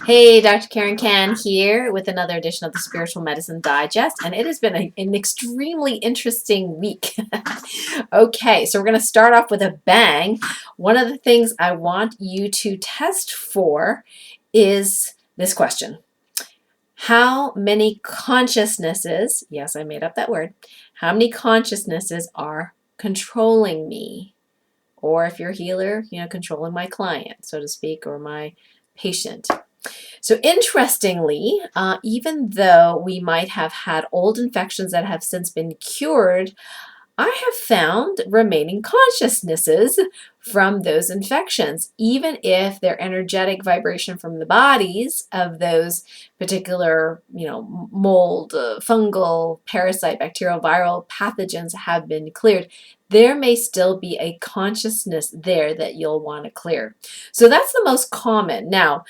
Hey, Dr. Karen Can here with another edition of the Spiritual Medicine Digest, and it has been an extremely interesting week. Okay, so we're going to start off with a bang. One of the things I want you to test for is this question. How many consciousnesses, yes, I made up that word, how many consciousnesses are controlling me? Or if you're a healer, controlling my client, so to speak, or my patient. So interestingly, even though we might have had old infections that have since been cured, I have found remaining consciousnesses from those infections, even if their energetic vibration from the bodies of those particular, mold, fungal, parasite, bacterial, viral pathogens have been cleared. There may still be a consciousness there that you'll want to clear. So that's the most common. Now,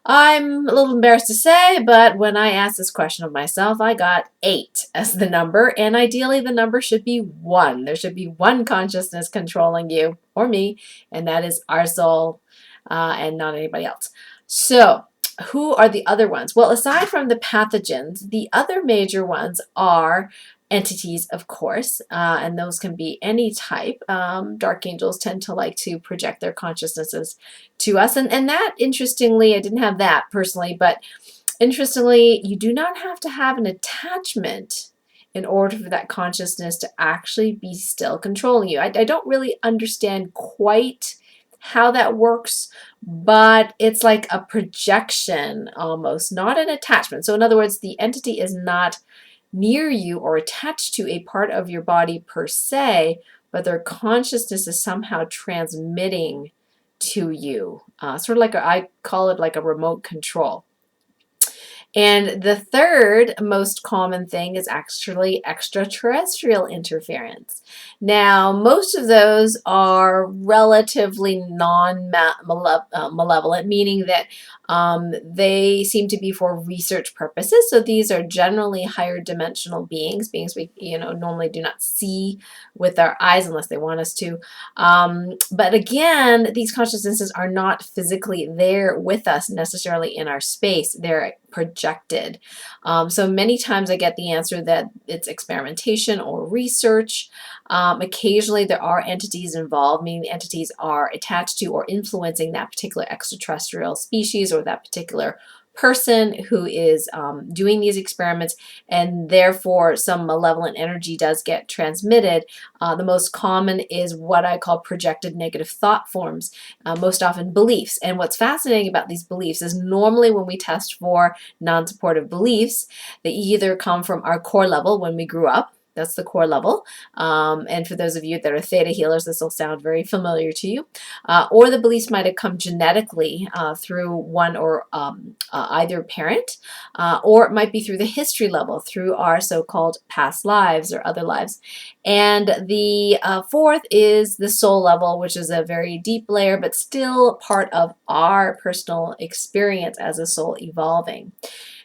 I'm a little embarrassed to say, but when I asked this question of myself, I got 8 as the number, and ideally the number should be 1. There should be one consciousness controlling you, or me, and that is our soul, and not anybody else. So, who are the other ones? Well, aside from the pathogens, the other major ones are entities, of course, and those can be any type. Dark angels tend to like to project their consciousnesses to us, and that, interestingly, I didn't have that personally, but interestingly, you do not have to have an attachment in order for that consciousness to actually be still controlling you. I don't really understand quite how that works, but it's like a projection almost, not an attachment. So in other words, the entity is not near you or attached to a part of your body per se, but their consciousness is somehow transmitting to you. Sort of like I call it like a remote control. And the third most common thing is actually extraterrestrial interference. Now, most of those are relatively non-malevolent, meaning that they seem to be for research purposes. So these are generally higher dimensional beings we normally do not see with our eyes unless they want us to. But again, these consciousnesses are not physically there with us necessarily in our space. They're projected. So many times I get the answer that it's experimentation or research. Occasionally there are entities involved, meaning the entities are attached to or influencing that particular extraterrestrial species or that particular person who is doing these experiments, and therefore some malevolent energy does get transmitted. The most common is what I call projected negative thought forms, most often beliefs. And what's fascinating about these beliefs is normally when we test for non-supportive beliefs, they either come from our core level when we grew up. That's the core level. And for those of you that are theta healers, this will sound very familiar to you. Or the beliefs might have come genetically through one or either parent, or it might be through the history level, through our so-called past lives or other lives. And the fourth is the soul level, which is a very deep layer, but still part of our personal experience as a soul evolving.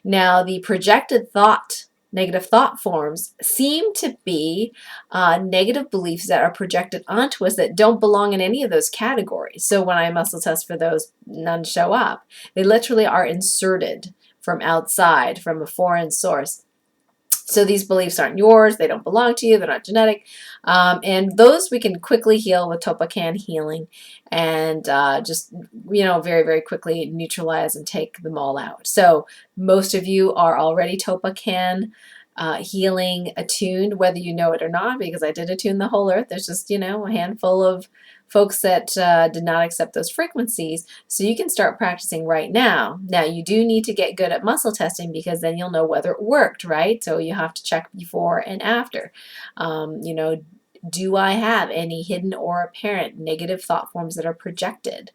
Now, the projected thought, negative thought forms seem to be negative beliefs that are projected onto us that don't belong in any of those categories. So when I muscle test for those, none show up. They literally are inserted from outside, from a foreign source. So these beliefs aren't yours, they don't belong to you, they're not genetic. And those we can quickly heal with Topacan healing and just, very, very quickly neutralize and take them all out. So most of you are already Topacan healing attuned, whether you know it or not, because I did attune the whole earth. There's just, a handful of folks that did not accept those frequencies. So you can start practicing right now. Now, you do need to get good at muscle testing because then you'll know whether it worked, right? So you have to check before and after. Do I have any hidden or apparent negative thought forms that are projected?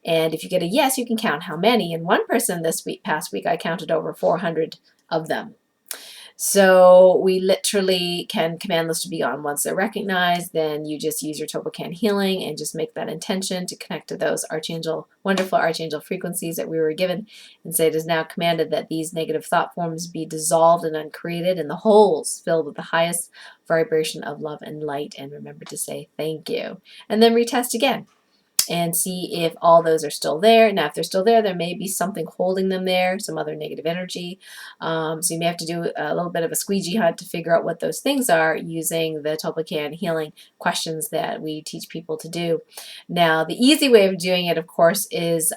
And if you get a yes, you can count how many. And one person this past week, I counted over 400 of them. So we literally can command those to be gone. Once they're recognized, then you just use your Topacan healing and just make that intention to connect to those wonderful archangel frequencies that we were given, and say it is now commanded that these negative thought forms be dissolved and uncreated and the wholes filled with the highest vibration of love and light. And remember to say thank you. And then retest again. and see if all those are still there. Now, if they're still there, there may be something holding them there, some other negative energy. So you may have to do a little bit of a squeegee hunt to figure out what those things are using the Tulpacan healing questions that we teach people to do. Now, the easy way of doing it, of course, is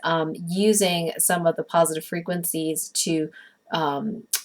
using some of the positive frequencies to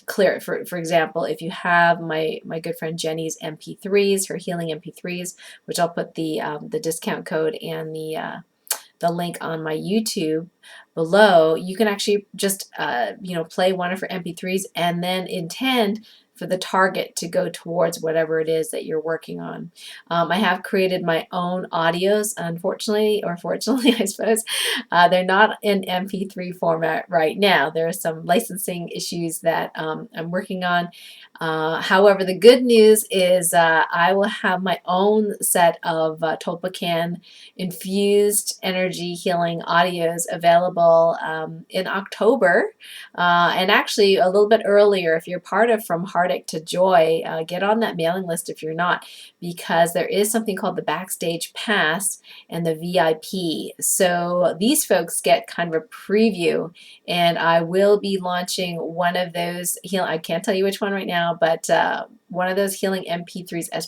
clear it. For example, if you have my good friend Jenny's MP3s, her healing MP3s, which I'll put the discount code and the link on my YouTube below, you can actually just play one of her MP3s and then intend for the target to go towards whatever it is that you're working on. I have created my own audios, unfortunately, or fortunately, I suppose. They're not in MP3 format right now. There are some licensing issues that I'm working on. However, the good news is I will have my own set of Tulpacan infused energy healing audios available in October, and actually a little bit earlier. If you're part of From Heartache to Joy, get on that mailing list if you're not, because there is something called the Backstage Pass and the VIP. So these folks get kind of a preview, and I will be launching one of those I can't tell you which one right now, but one of those healing MP3s as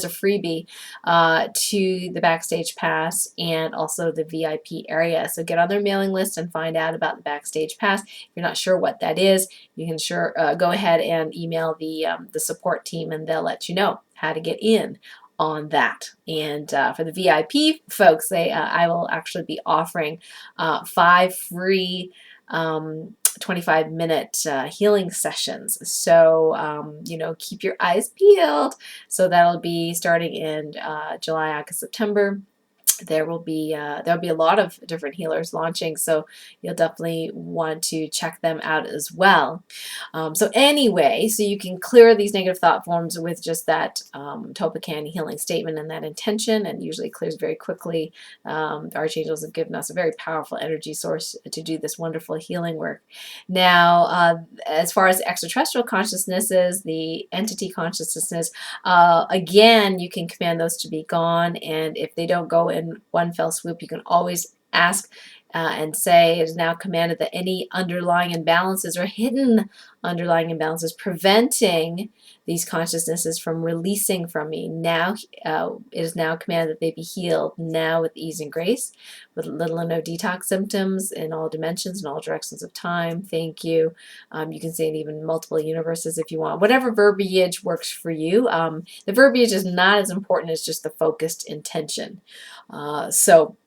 a freebie to the Backstage Pass and also the VIP area. So get on their mailing list and find out about the Backstage Pass. If you're not sure what that is, you can go ahead and email the support team, and they'll let you know how to get in on that. And for the VIP folks, I will actually be offering 5 free 25-minute healing sessions. So, keep your eyes peeled. So that'll be starting in July, August, September. There'll be a lot of different healers launching, so you'll definitely want to check them out as well. So anyway, so you can clear these negative thought forms with just that Tulpacan healing statement and that intention, and usually clears very quickly. The archangels have given us a very powerful energy source to do this wonderful healing work. Now, as far as extraterrestrial consciousnesses, the entity consciousnesses, again, you can command those to be gone, and if they don't go in one fell swoop, you can always ask and say, it is now commanded that any underlying imbalances or hidden underlying imbalances preventing these consciousnesses from releasing from me, now it is now commanded that they be healed now with ease and grace, with little or no detox symptoms in all dimensions and all directions of time. Thank you. You can say it even multiple universes if you want. Whatever verbiage works for you. The verbiage is not as important as just the focused intention. So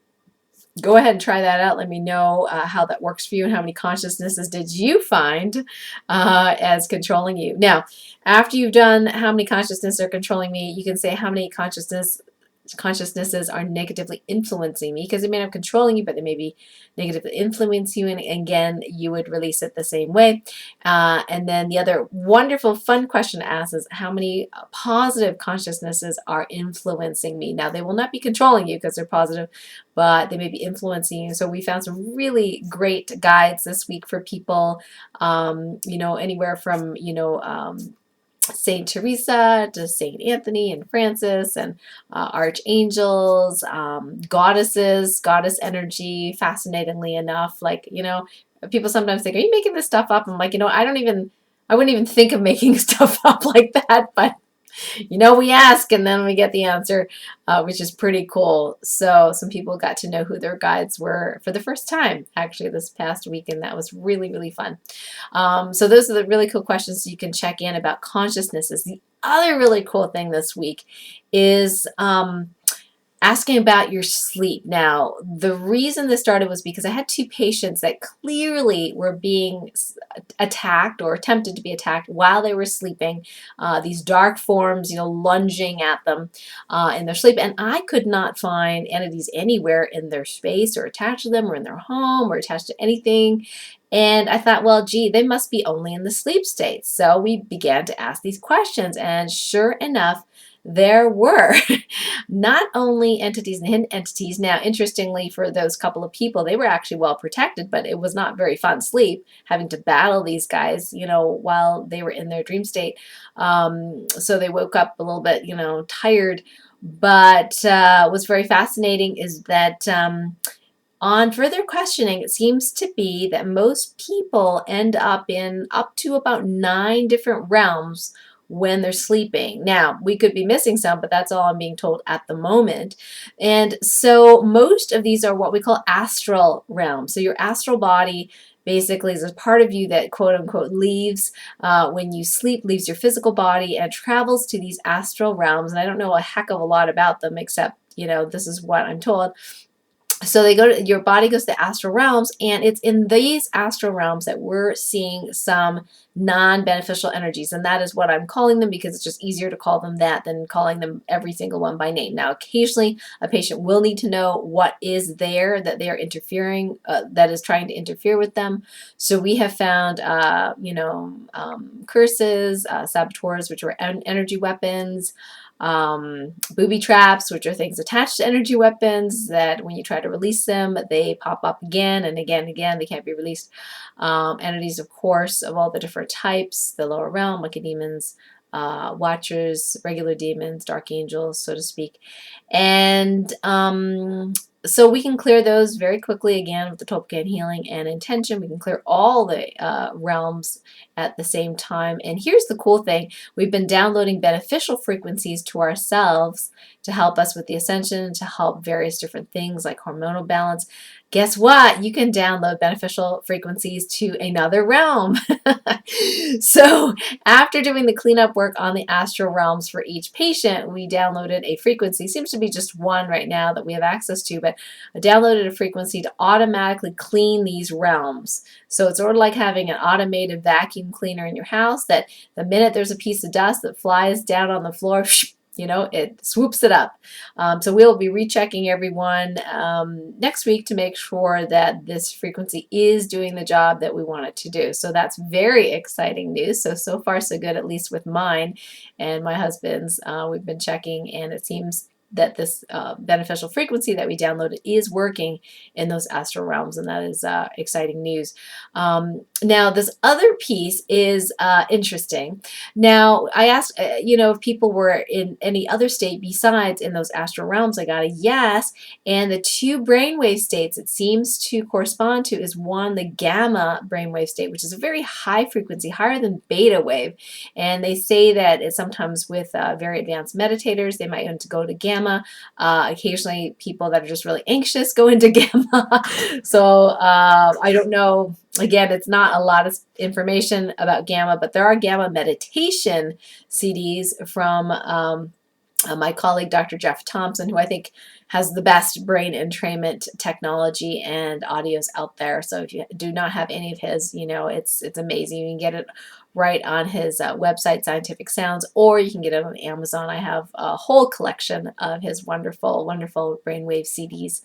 go ahead and try that out. Let me know how that works for you and how many consciousnesses did you find as controlling you. Now, after you've done how many consciousnesses are controlling me, you can say how many consciousnesses are negatively influencing me, because they may not be controlling you, but they may be negatively influencing you, and again, you would release it the same way. And then the other wonderful fun question to ask is how many positive consciousnesses are influencing me. Now, they will not be controlling you because they're positive, but they may be influencing you. So we found some really great guides this week for people, anywhere from Saint Teresa to Saint Anthony and Francis, and archangels, goddesses, goddess energy. Fascinatingly enough, people sometimes think, "Are you making this stuff up?" I'm like, I wouldn't even think of making stuff up like that, but we ask and then we get the answer, which is pretty cool. So some people got to know who their guides were for the first time, actually, this past week, and that was really, really fun. So those are the really cool questions you can check in about consciousnesses. The other really cool thing this week is asking about your sleep. Now, the reason this started was because I had 2 patients that clearly were being attacked or attempted to be attacked while they were sleeping. These dark forms, lunging at them in their sleep. And I could not find entities anywhere in their space or attached to them or in their home or attached to anything. And I thought, well, gee, they must be only in the sleep state. So we began to ask these questions. And sure enough, there were not only entities and hidden entities. Now, interestingly, for those couple of people, they were actually well protected, but it was not very fun sleep, having to battle these guys, while they were in their dream state. So they woke up a little bit, tired. But what's very fascinating is that on further questioning, it seems to be that most people end up in up to about 9 different realms when they're sleeping. Now, we could be missing some, but that's all I'm being told at the moment. And so most of these are what we call astral realms. So your astral body basically is a part of you that quote unquote leaves when you sleep, leaves your physical body and travels to these astral realms. And I don't know a heck of a lot about them except, this is what I'm told. So your body goes to the astral realms, and it's in these astral realms that we're seeing some non-beneficial energies, and that is what I'm calling them because it's just easier to call them that than calling them every single one by name. Now, occasionally a patient will need to know what is there that they are interfering, that is trying to interfere with them. So we have found, curses, saboteurs, which are energy weapons, booby traps, which are things attached to energy weapons that when you try to release them, they pop up again and again and again. They can't be released. Entities, of course, of all the different types, the lower realm, wicked demons, watchers, regular demons, dark angels, so to speak. And so we can clear those very quickly again with the Topcan healing and intention. We can clear all the realms at the same time. And here's the cool thing. We've been downloading beneficial frequencies to ourselves to help us with the ascension, to help various different things like hormonal balance. Guess what? You can download beneficial frequencies to another realm. So after doing the cleanup work on the astral realms for each patient, we downloaded a frequency. Seems to be just one right now that we have access to, but I downloaded a frequency to automatically clean these realms. So it's sort of like having an automated vacuum cleaner in your house that the minute there's a piece of dust that flies down on the floor, it swoops it up. So we'll be rechecking everyone next week to make sure that this frequency is doing the job that we want it to do. So that's very exciting news. So far so good, at least with mine and my husband's. We've been checking, and it seems that this beneficial frequency that we downloaded is working in those astral realms, and that is exciting news. Now, this other piece is interesting. Now, I asked, if people were in any other state besides in those astral realms. I got a yes, and the 2 brainwave states it seems to correspond to is one, the gamma brainwave state, which is a very high frequency, higher than beta wave, and they say that it's sometimes with very advanced meditators, they might want to go to gamma. Occasionally, people that are just really anxious go into gamma. So I don't know. Again, it's not a lot of information about gamma, but there are gamma meditation CDs from my colleague, Dr. Jeff Thompson, who I think has the best brain entrainment technology and audios out there. So if you do not have any of his, it's amazing. You can get it right on his website, Scientific Sounds, or you can get it on Amazon. I have a whole collection of his wonderful, wonderful brainwave CDs.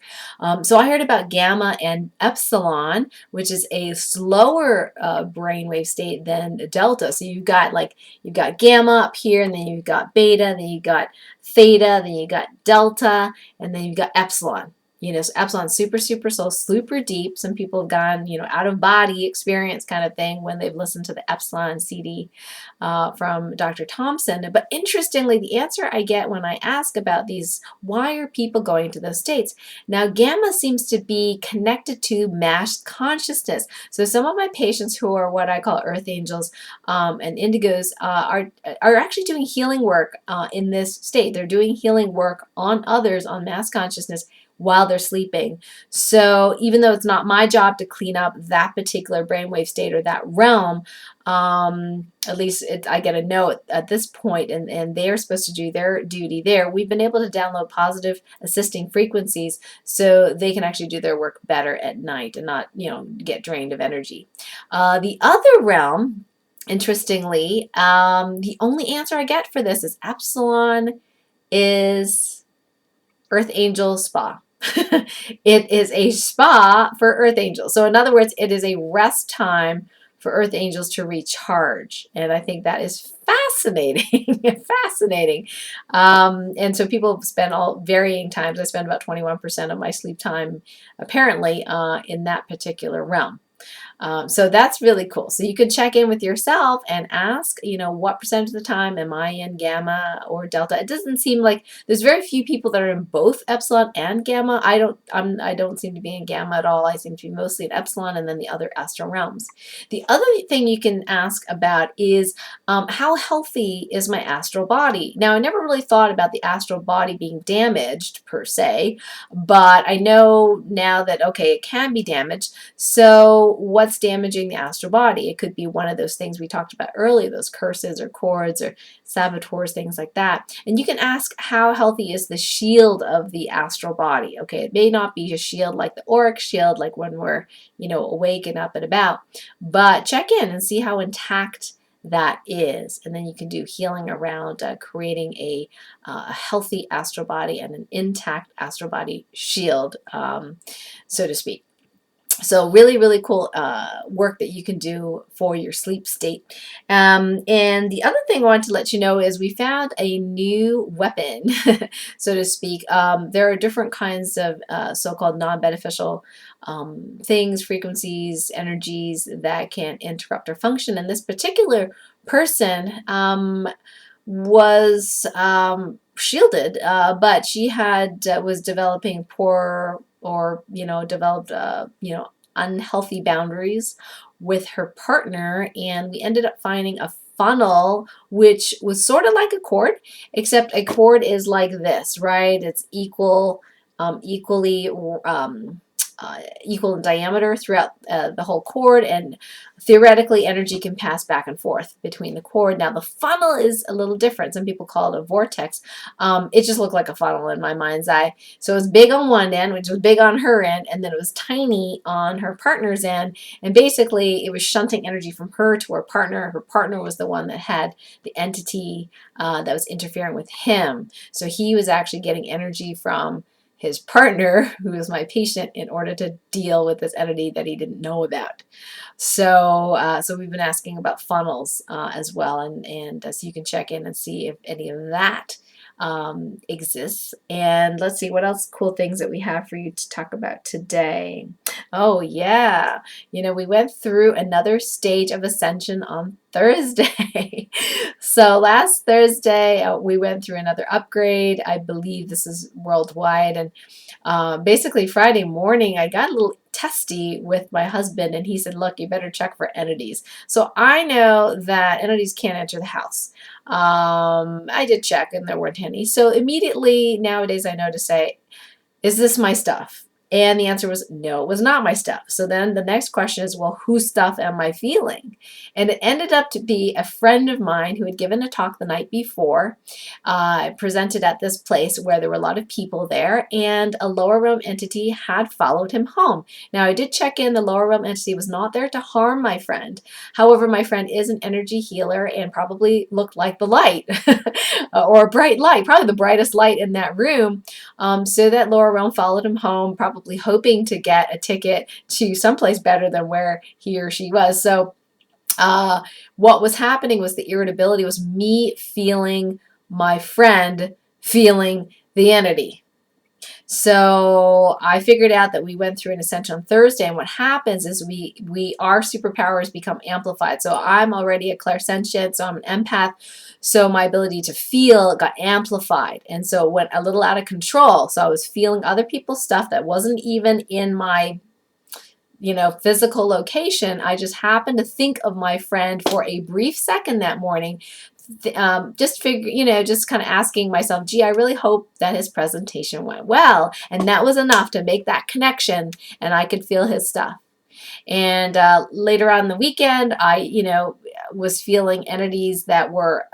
So I heard about gamma and epsilon, which is a slower brainwave state than delta. So you've got gamma up here, and then you've got beta, then you've got theta, then you got delta, and then you've got epsilon. So epsilon super, super slow, super deep. Some people have gone, out of body experience kind of thing when they've listened to the epsilon CD from Dr. Thompson. But interestingly, the answer I get when I ask about these, why are people going to those states? Now, gamma seems to be connected to mass consciousness. So some of my patients who are what I call earth angels and indigos are actually doing healing work in this state. They're doing healing work on others on mass consciousness while they're sleeping. So even though it's not my job to clean up that particular brainwave state or that realm, at least I get a note at this point, and they're supposed to do their duty there. We've been able to download positive assisting frequencies so they can actually do their work better at night and not, get drained of energy. The other realm, interestingly, the only answer I get for this is epsilon is Earth Angel Spa. It is a spa for Earth Angels. So in other words, it is a rest time for Earth Angels to recharge. And I think that is fascinating. Fascinating. And so people spend all varying times. I spend about 21% of my sleep time apparently in that particular realm. So that's really cool. So you can check in with yourself and ask, what percentage of the time am I in gamma or delta? It doesn't seem like there's very few people that are in both epsilon and gamma. I don't seem to be in gamma at all. I seem to be mostly in epsilon and then the other astral realms. The other thing you can ask about is how healthy is my astral body? Now, I never really thought about the astral body being damaged per se, but I know now that, okay, it can be damaged. So what's damaging the astral body? It could be one of those things we talked about earlier, those curses or cords or saboteurs, things like that. And you can ask, how healthy is the shield of the astral body? Okay, it may not be a shield like the auric shield, like when we're, awake and up and about, but check in and see how intact that is. And then you can do healing around creating a healthy astral body and an intact astral body shield, so to speak. So really, really cool work that you can do for your sleep state. And the other thing I wanted to let you know is we found a new weapon, so to speak. There are different kinds of so-called non-beneficial things, frequencies, energies that can interrupt our function. And this particular person was shielded, but she had was developing poor or developed unhealthy boundaries with her partner, and we ended up finding a funnel which was sort of like a cord, except a cord is like this, right? It's equally equal in diameter throughout the whole cord, and theoretically energy can pass back and forth between the cord. Now the funnel is a little different. Some people call it a vortex. It just looked like a funnel in my mind's eye. So it was big on one end, which was big on her end, and then it was tiny on her partner's end, and basically it was shunting energy from her to her partner. Her partner was the one that had the entity that was interfering with him. So he was actually getting energy from his partner, who was my patient, in order to deal with this entity that he didn't know about. So we've been asking about funnels as well, and so you can check in and see if any of that exists. And let's see what else cool things that we have for you to talk about today. Oh yeah, we went through another stage of ascension on Thursday. So last Thursday we went through another upgrade. I believe this is worldwide, and basically Friday morning I got a little testy with my husband, and he said, look, you better check for entities. So I know that entities can't enter the house. I did check and there weren't any. So immediately nowadays I know to say, is this my stuff? And the answer was no, it was not my stuff. So then the next question is, well, whose stuff am I feeling? And it ended up to be a friend of mine who had given a talk the night before, presented at this place where there were a lot of people there, and a lower realm entity had followed him home. Now I did check in, the lower realm entity was not there to harm my friend. However, my friend is an energy healer and probably looked like the light or a bright light, probably the brightest light in that room. So that lower realm followed him home, probably hoping to get a ticket to someplace better than where he or she was. So what was happening was the irritability was me feeling my friend feeling the entity. So I figured out that we went through an ascension on Thursday, and what happens is our superpowers become amplified. So I'm already a clairsentient, so I'm an empath. So my ability to feel got amplified, and so it went a little out of control. So I was feeling other people's stuff that wasn't even in my physical location. I just happened to think of my friend for a brief second that morning, just kind of asking myself, gee, I really hope that his presentation went well. And that was enough to make that connection, and I could feel his stuff. And later on the weekend, I, was feeling entities that were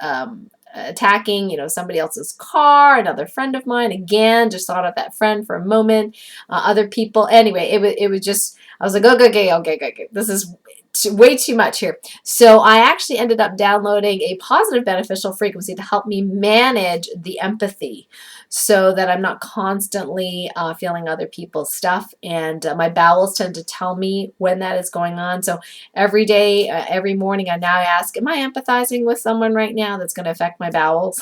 attacking, somebody else's car, another friend of mine. Again, just thought of that friend for a moment. Other people. Anyway, it was just, I was like, okay. This is way too much here. So I actually ended up downloading a positive beneficial frequency to help me manage the empathy so that I'm not constantly feeling other people's stuff. And my bowels tend to tell me when that is going on. So every day, every morning, I now ask, am I empathizing with someone right now that's going to affect my bowels?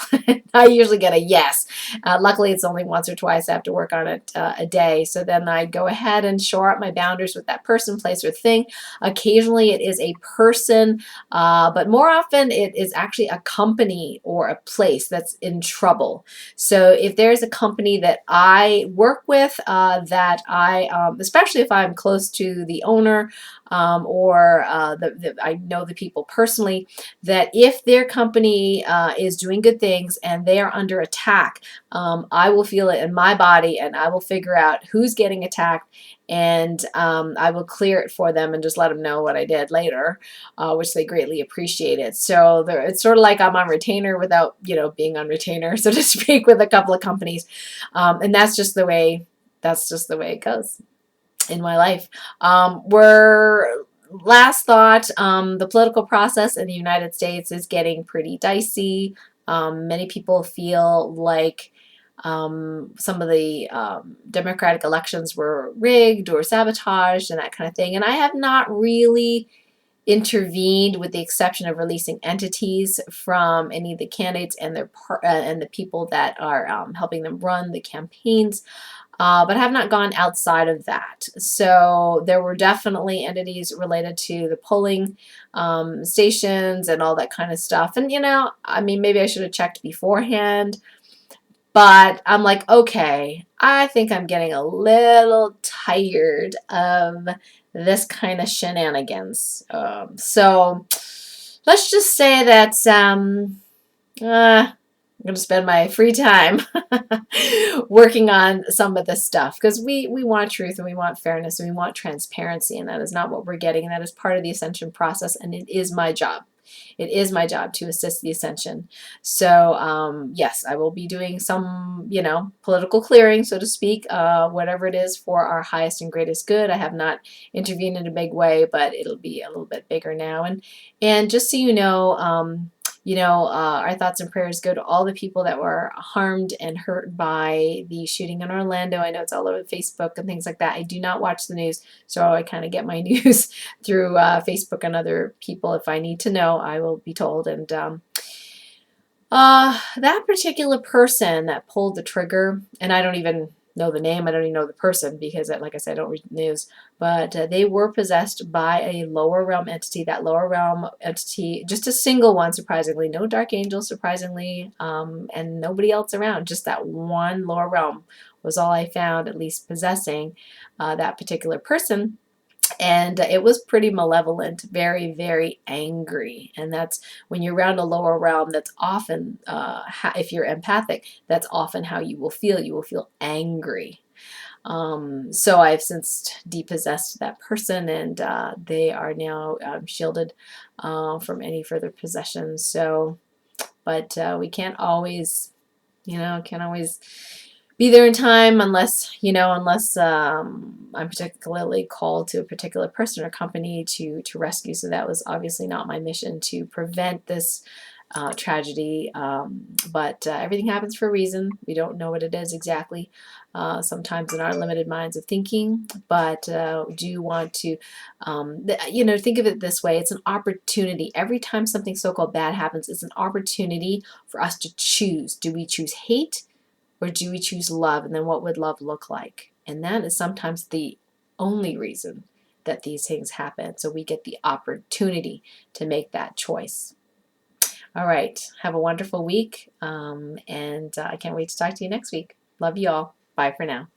I usually get a yes. Luckily, it's only once or twice I have to work on it a day. So then I go ahead and shore up my boundaries with that person, place, or thing. Occasionally it is a person, but more often it is actually a company or a place that's in trouble. So if there's a company that I work with that especially if I'm close to the owner or I know the people personally, that if their company is doing good things and they are under attack, I will feel it in my body and I will figure out who's getting attacked, and I will clear it for them and just let them know what I did later, which they greatly appreciated. So it's sort of like I'm on retainer without, being on retainer, so to speak, with a couple of companies, and that's just the way it goes in my life. Last thought, the political process in the United States is getting pretty dicey. Many people feel like some of the democratic elections were rigged or sabotaged and that kind of thing. And I have not really intervened, with the exception of releasing entities from any of the candidates and and the people that are helping them run the campaigns. But have not gone outside of that. So there were definitely entities related to the polling stations and all that kind of stuff. And, maybe I should have checked beforehand. But I'm like, okay, I think I'm getting a little tired of this kind of shenanigans. So let's just say that I'm going to spend my free time working on some of this stuff, because we want truth and we want fairness and we want transparency, and that is not what we're getting, and that is part of the ascension process, and it is my job. It is my job to assist the ascension. So yes, I will be doing some, political clearing, so to speak, whatever it is for our highest and greatest good. I have not intervened in a big way, but it'll be a little bit bigger now. And just so our thoughts and prayers go to all the people that were harmed and hurt by the shooting in Orlando. I know it's all over Facebook and things like that. I do not watch the news, so I kind of get my news through Facebook and other people. If I need to know, I will be told. And that particular person that pulled the trigger, and I don't even know the name, I don't even know the person, because, like I said, I don't read the news, but they were possessed by a lower realm entity. That lower realm entity, just a single one, surprisingly, no dark angels, surprisingly, and nobody else around, just that one lower realm was all I found, at least possessing that particular person. And it was pretty malevolent, very, very angry. And that's when you're around a lower realm, that's often, if you're empathic, that's often how you will feel. You will feel angry. So I've since depossessed that person, and they are now shielded from any further possession. So, but we can't always, can't always be there in time unless I'm particularly called to a particular person or company to rescue. So that was obviously not my mission, to prevent this tragedy, but everything happens for a reason. We don't know what it is exactly sometimes in our limited minds of thinking, but do want to think of it this way. It's an opportunity. Every time something so-called bad happens, it's an opportunity for us to choose. Do we choose hate, or do we choose love? And then what would love look like? And that is sometimes the only reason that these things happen. So we get the opportunity to make that choice. All right. Have a wonderful week. And I can't wait to talk to you next week. Love you all. Bye for now.